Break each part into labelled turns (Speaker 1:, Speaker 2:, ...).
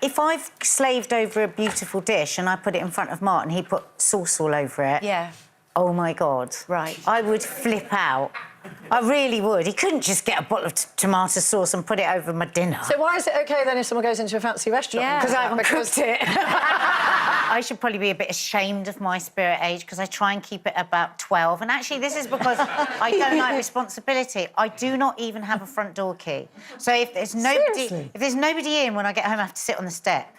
Speaker 1: if I've slaved over a beautiful dish and I put it in front of Martin, he put sauce all over it.
Speaker 2: Yeah.
Speaker 1: Oh, my God.
Speaker 2: Right.
Speaker 1: I would flip out. I really would. He couldn't just get a bottle of tomato sauce and put it over my dinner.
Speaker 3: So why is it OK, then, if someone goes into a fancy restaurant?
Speaker 1: Yeah, because I haven't cooked it. I should probably be a bit ashamed of my spirit age because I try and keep it about 12. And actually, this is because I don't like responsibility. I do not even have a front door key. So if there's nobody in when I get home, I have to sit on the step.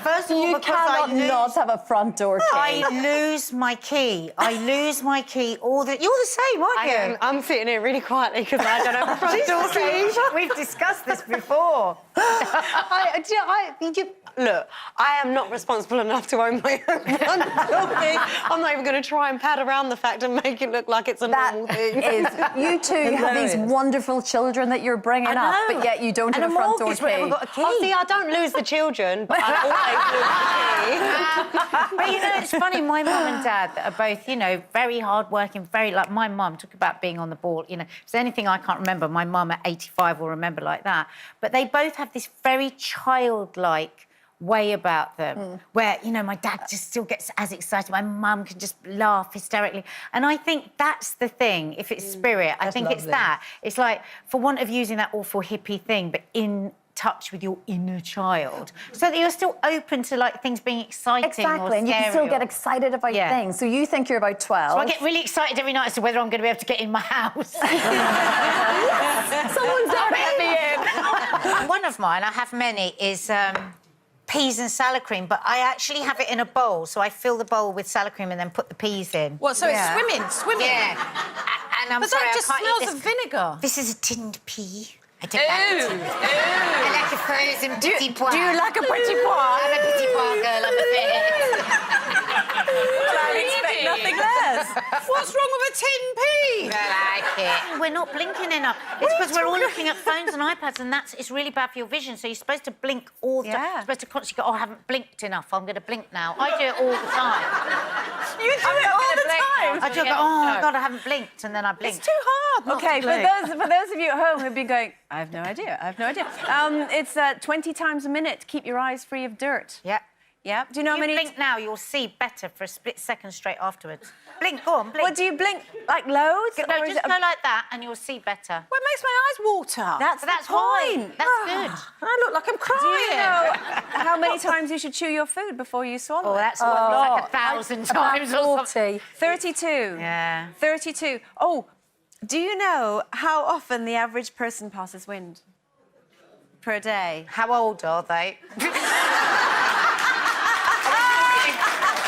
Speaker 1: First of all,
Speaker 2: you cannot not have a front door key.
Speaker 1: I lose my key. I lose my key all the... You're the same, aren't you?
Speaker 4: I'm sitting here really quietly because I don't have a front door key.
Speaker 1: We've discussed this before.
Speaker 4: Look, I am not responsible enough to own my own front door key. I'm not even going to try and pad around the fact and make it look like it's a normal thing.
Speaker 2: You two have these wonderful children that you're bringing up, but yet you don't have a front door key.
Speaker 4: Oh, see, I don't lose the children, but I always lose the key.
Speaker 1: But, you know, it's funny, my mum and dad are both, you know, very hard-working, very... Like, my mum, talk about being on the ball, you know, if there's anything I can't remember, my mum at 85 will remember like that. But they both have this very childlike way about them, where, you know, my dad just still gets as excited, my mum can just laugh hysterically. And I think that's the thing, if it's spirit, I think it's that. It's like, for want of using that awful hippie thing, but in touch with your inner child, so that you're still open to, like, things being exciting or scary.
Speaker 2: And you can still get excited about things. So you think you're about 12.
Speaker 1: So I get really excited every night as to whether I'm going to be able to get in my house.
Speaker 2: Someone's already at the end.
Speaker 1: One of mine, I have many, is peas and salad cream, but I actually have it in a bowl, so I fill the bowl with salad cream and then put the peas in.
Speaker 5: What, so it's swimming?
Speaker 1: Yeah. And I'm
Speaker 5: but
Speaker 1: sorry,
Speaker 5: that just
Speaker 1: I can't eat
Speaker 5: smells of vinegar.
Speaker 1: This is a tinned pea. I don't like it. I like a frozen petit pois.
Speaker 2: Do you like a petit pois?
Speaker 1: I'm a petit pois girl, I'm a bit.
Speaker 5: I expect nothing less. What's wrong with a tin pea?
Speaker 1: I like it. We're not blinking enough. It's because we're all looking at phones and iPads, and it's really bad for your vision. So you're supposed to blink all the time. You're supposed to constantly go, oh, I haven't blinked enough, I'm going to blink now. I do it all the time.
Speaker 5: You do it all the time?
Speaker 1: I do go, oh, my God, I haven't blinked, and then I blink.
Speaker 5: It's too hard.
Speaker 2: OK, for those of you at home who've been going, I have no idea, it's 20 times a minute to keep your eyes free of dirt.
Speaker 1: Yeah.
Speaker 2: Yeah. Do you know how many...
Speaker 1: blink now, you'll see better for a split second straight afterwards. Blink, go on, blink.
Speaker 2: Well, do you blink, like, loads?
Speaker 1: No, just go like that and you'll see better.
Speaker 5: Well, it makes my eyes water.
Speaker 2: That's
Speaker 1: fine. That's good.
Speaker 5: I look like I'm crying.
Speaker 2: Do you know how many times you should chew your food before you swallow it?
Speaker 1: Oh, that's like 1,000 times or something.
Speaker 2: 32.
Speaker 1: Yeah.
Speaker 2: 32. Oh, do you know how often the average person passes wind per day?
Speaker 1: How old are they?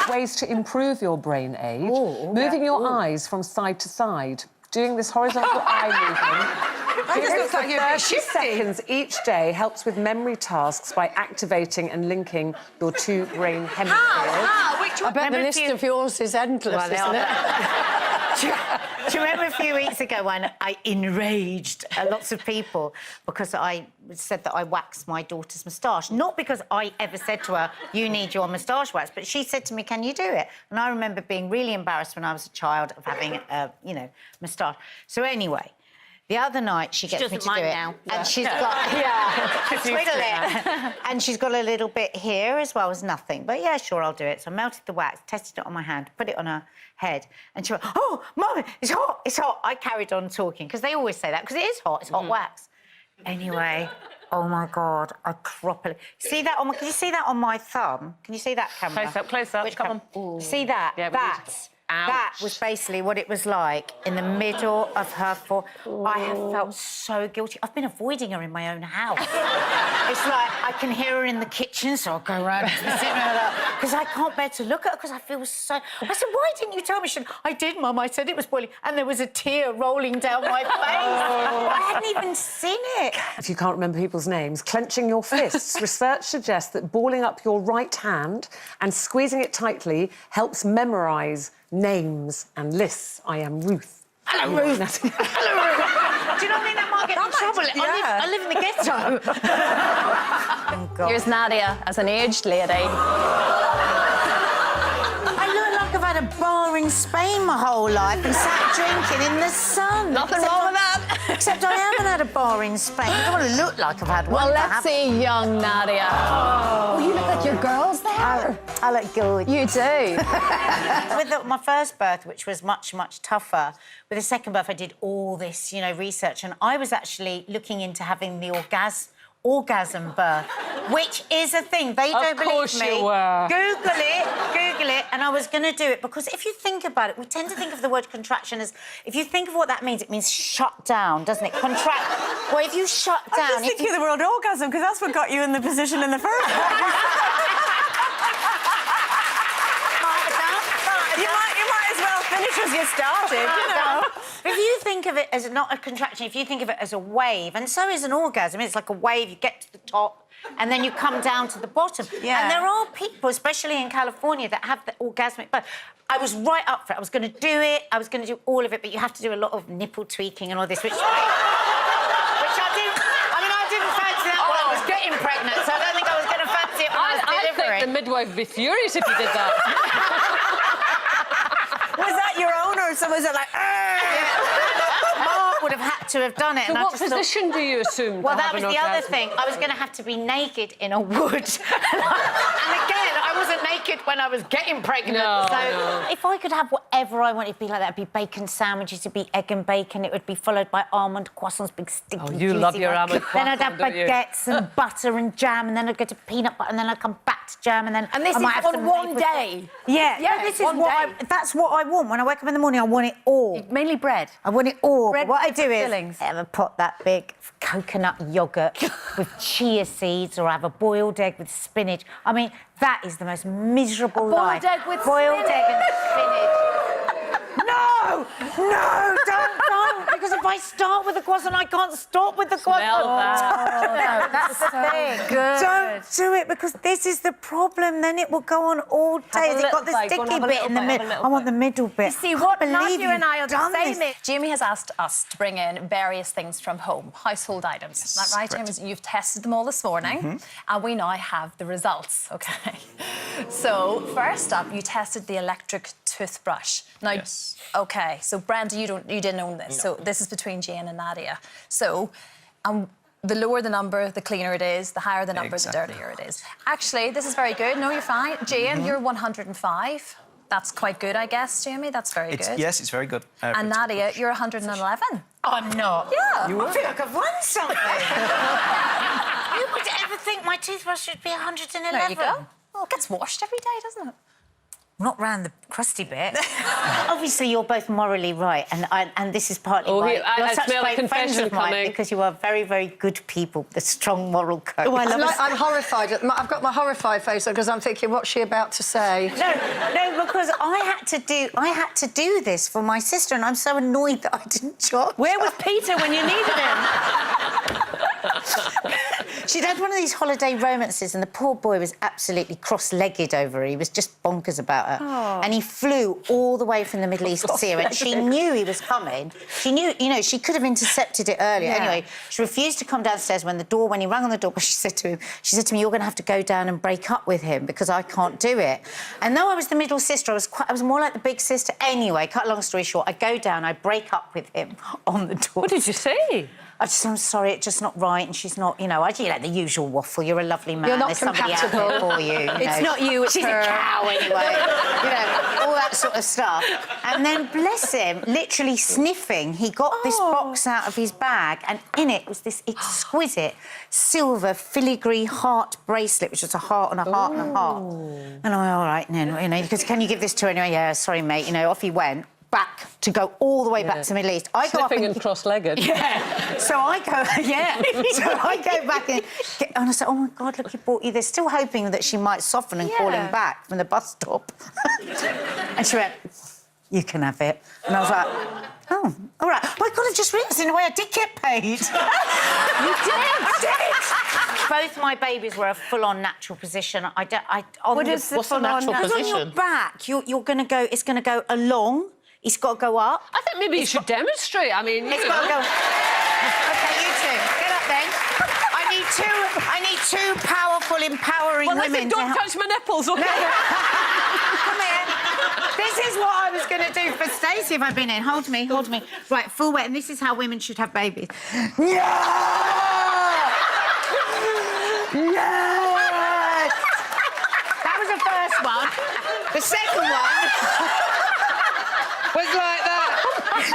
Speaker 6: Ways to improve your brain age, moving your eyes from side to side, doing this horizontal eye movement.
Speaker 5: Just looks like you're
Speaker 6: 30 seconds each day helps with memory tasks by activating and linking your two brain hemispheres.
Speaker 3: I bet the list of yours is endless, isn't it?
Speaker 1: Do you remember a few weeks ago when I enraged lots of people because I said that I waxed my daughter's moustache? Not because I ever said to her, you need your moustache waxed, but she said to me, can you do it? And I remember being really embarrassed when I was a child of having a, you know, moustache. So anyway, the other night she gets me to do it,
Speaker 4: now.
Speaker 1: And she's got twiddle it, and she's got a little bit here as well as nothing. But yeah, sure, I'll do it. So I melted the wax, tested it on my hand, put it on her head, and she went, "Oh, Mum, it's hot, it's hot." I carried on talking because they always say that because it is hot. It's hot wax. Anyway, oh my God, I properly see that on my. Can you see that on my thumb? Can you see that camera?
Speaker 4: Close up.
Speaker 1: Which come on? See that?
Speaker 4: Yeah,
Speaker 1: That was basically what it was like in the middle of her I have felt so guilty. I've been avoiding her in my own house. It's like I can hear her in the kitchen, so I'll go around to the sitting room because I can't bear to look at her because I feel so... I said, why didn't you tell me? She said, I did, Mum. I said it was boiling. And there was a tear rolling down my face. I hadn't even seen it.
Speaker 6: If you can't remember people's names, clenching your fists. Research suggests that balling up your right hand and squeezing it tightly helps memorise names and lists. I am Ruth.
Speaker 1: Hello, Ruth. Hello, Ruth. Do you know what I mean? That might get in trouble. I live in the ghetto. Oh, God.
Speaker 2: Here's Nadia as an aged lady.
Speaker 1: I look like I've had a bar in Spain my whole life and sat drinking in the sun.
Speaker 2: Nothing wrong with that.
Speaker 1: Except I haven't had a bar in Spain. I don't want to look like I've had one.
Speaker 3: Well,
Speaker 1: but I
Speaker 3: let's
Speaker 1: haven't.
Speaker 3: see young Nadia. Oh, you look like your girls there.
Speaker 1: I look good.
Speaker 3: You do.
Speaker 1: With my first birth, which was much, much tougher, with the second birth, I did all this, research, and I was actually looking into having the orgasm birth, which is a thing. They don't believe me.
Speaker 6: Of course you were.
Speaker 1: Google it, and I was going to do it because if you think about it, we tend to think of the word contraction as, if you think of what that means, it means shut down, doesn't it? Contract. Well, if you shut down...
Speaker 2: I'm just thinking of the word orgasm, because that's what got you in the position in the first place. You might as well finish as you started,
Speaker 1: If you think of it as not a contraction, if you think of it as a wave, and so is an orgasm, it's like a wave, you get to the top and then you come down to the bottom.
Speaker 2: Yeah.
Speaker 1: And there are people, especially in California, that have the orgasmic birth. I was right up for it. I was going to do it. I was going to do all of it, but you have to do a lot of nipple tweaking and all this, which I didn't... I didn't fancy that when I was getting pregnant, so I don't think I was going to fancy it when I was delivering.
Speaker 6: I think the midwife would be furious if you did that.
Speaker 2: Was that your own, or someone was like,
Speaker 1: Mark would have had to have done it.
Speaker 6: So
Speaker 1: and I
Speaker 6: what
Speaker 1: just thought-
Speaker 6: position do you assume?
Speaker 1: Well,
Speaker 6: to
Speaker 1: that
Speaker 6: have
Speaker 1: was
Speaker 6: an
Speaker 1: the other
Speaker 6: orgasm?
Speaker 1: thing. I was going to have to be naked in a wood. And again, I wasn't naked when I was getting pregnant.
Speaker 6: No,
Speaker 1: so
Speaker 6: no.
Speaker 1: if I could have whatever I wanted, it'd be like that. It'd be bacon sandwiches, it'd be egg and bacon, it would be followed by almond croissants, big sticky,
Speaker 6: Oh, you
Speaker 1: juicy
Speaker 6: love your
Speaker 1: ones.
Speaker 6: almond
Speaker 1: Then I'd have
Speaker 6: croissant, don't you?
Speaker 1: baguettes and butter and jam, and then I'd go to peanut butter, and then I'd come back to jam, and then
Speaker 3: And this
Speaker 1: I
Speaker 3: is
Speaker 1: might have
Speaker 3: on
Speaker 1: some
Speaker 3: one
Speaker 1: maple-
Speaker 3: day.
Speaker 1: Yeah,
Speaker 3: Yeah,
Speaker 1: no, this is
Speaker 3: one
Speaker 1: what
Speaker 3: day.
Speaker 1: that's what I want. When I wake up in the morning, I want it all.
Speaker 2: mainly bread?
Speaker 1: I want it all.
Speaker 2: Bread
Speaker 1: But what I do is
Speaker 2: fillings.
Speaker 1: I have a pot that big of coconut yogurt with chia seeds, or I have a boiled egg with spinach. I mean, that is the most miserable
Speaker 3: boiled
Speaker 1: life.
Speaker 3: egg with
Speaker 1: boiled
Speaker 3: spinach.
Speaker 1: egg and spinach. No, don't. Because if I start with the croissant, I can't stop with the croissant.
Speaker 6: Smell that.
Speaker 1: No, that's the thing.
Speaker 2: Good.
Speaker 1: Don't do it, because this is the problem. Then it will go on all day.
Speaker 6: a
Speaker 1: Has it
Speaker 6: little
Speaker 1: got the
Speaker 6: bite. Go and
Speaker 1: sticky
Speaker 6: have a
Speaker 1: bit
Speaker 6: little
Speaker 1: in the
Speaker 6: bite, have a
Speaker 1: middle?
Speaker 6: little
Speaker 1: I want
Speaker 6: bite.
Speaker 1: the middle bit.
Speaker 3: See,
Speaker 1: I
Speaker 3: what
Speaker 1: can't believe
Speaker 3: Nadia and I are
Speaker 1: you've
Speaker 3: the
Speaker 1: done
Speaker 3: same.
Speaker 1: this.
Speaker 7: Jamie has asked us to bring in various things from home, household items. Is that right,
Speaker 5: correct.
Speaker 7: James? You've tested them all this morning, and we now have the results, OK? So, first up, you tested the electric toothbrush. Now,
Speaker 5: Yes.
Speaker 7: OK, so Brenda, you didn't own this, so this is between Jane and Nadia. So, the lower the number, the cleaner it is. The higher the number,
Speaker 5: Exactly.
Speaker 7: the dirtier it is. Actually, this is very good. No, you're fine. Jane, you're 105. That's quite good, I guess, Jamie. That's very good.
Speaker 5: Yes, it's very good.
Speaker 7: And Nadia, you're 111.
Speaker 1: I'm not.
Speaker 7: Yeah.
Speaker 1: I feel like I've won something. Who would ever think my toothbrush should be 111?
Speaker 7: There you go. Well, it gets washed every day, doesn't it?
Speaker 1: Not round the crusty bit. Obviously, you're both morally right, and this is partly
Speaker 6: Oh,
Speaker 1: why
Speaker 6: here, I
Speaker 1: you're such
Speaker 6: smell a
Speaker 1: great friends
Speaker 6: confession
Speaker 1: of mine,
Speaker 6: coming.
Speaker 1: because you are very, very good people with a strong moral code.
Speaker 4: Oh, I love it.
Speaker 3: I'm horrified. I've got my horrified face on because I'm thinking, what's she about to say?
Speaker 1: No, because I had to do this for my sister, and I'm so annoyed that I didn't charge.
Speaker 2: Where was Peter when you needed him?
Speaker 1: She'd had one of these holiday romances, and the poor boy was absolutely cross-legged over her. He was just bonkers about her. And he flew all the way from the Middle East to see her, and she knew he was coming. She knew, she could have intercepted it earlier.
Speaker 2: Yeah.
Speaker 1: Anyway, she refused to come downstairs when he rang on the door, she said to me, you're going to have to go down and break up with him because I can't do it. And though I was the middle sister, I was more like the big sister. Anyway, cut a long story short, I go down, I break up with him on the door.
Speaker 6: What did you say?
Speaker 1: I'm sorry, it's just not right, and she's not, the usual waffle. You're a lovely man.
Speaker 3: You're not
Speaker 1: There's somebody out there
Speaker 3: compatible.
Speaker 1: for you.
Speaker 2: It's not you, it's
Speaker 1: she's
Speaker 2: her.
Speaker 1: a cow anyway. All that sort of stuff. And then, bless him, literally sniffing, he got this box out of his bag, and in it was this exquisite silver filigree heart bracelet, which was a heart and a heart and a heart. And I'm like, all right, then, because can you give this to her anyway? Yeah, sorry, mate. Off he went. Back to go all the way back to the Middle East. I go up
Speaker 6: Sniffing and cross-legged.
Speaker 1: Yeah. So I go, So I go back and I said, oh my God, look, he bought you this. Still hoping that she might soften and call him back from the bus stop. And she went, you can have it. And I was like, oh, all right. My God, I just realised in a way I did get paid. You did. Both my babies were a full-on natural position.
Speaker 2: What is the full-on natural
Speaker 1: Because on your back, you're going to go, it's going to go along. It's got to go up.
Speaker 6: I think maybe you should demonstrate. I mean,
Speaker 1: It's got to go. OK, you two, get up then. I need two powerful, empowering
Speaker 6: well,
Speaker 1: women
Speaker 6: listen,
Speaker 1: to
Speaker 6: don't
Speaker 1: help.
Speaker 6: touch my nipples, OK?
Speaker 1: Come here. This is what I was going to do for Stacey if I'd been in. Hold me, hold me. Right, full weight, and this is how women should have babies. Yeah! Yes! That was the first one. The second one was like that.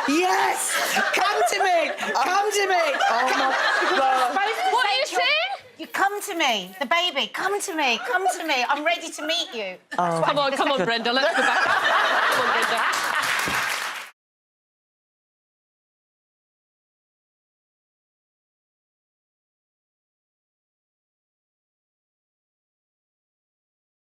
Speaker 1: Yes! Come to me! Come to me! Oh, my God.
Speaker 5: What are you saying?
Speaker 1: You come to me, the baby. Come to me, come to me. I'm ready to meet you.
Speaker 5: Come on, Brenda, let's go back.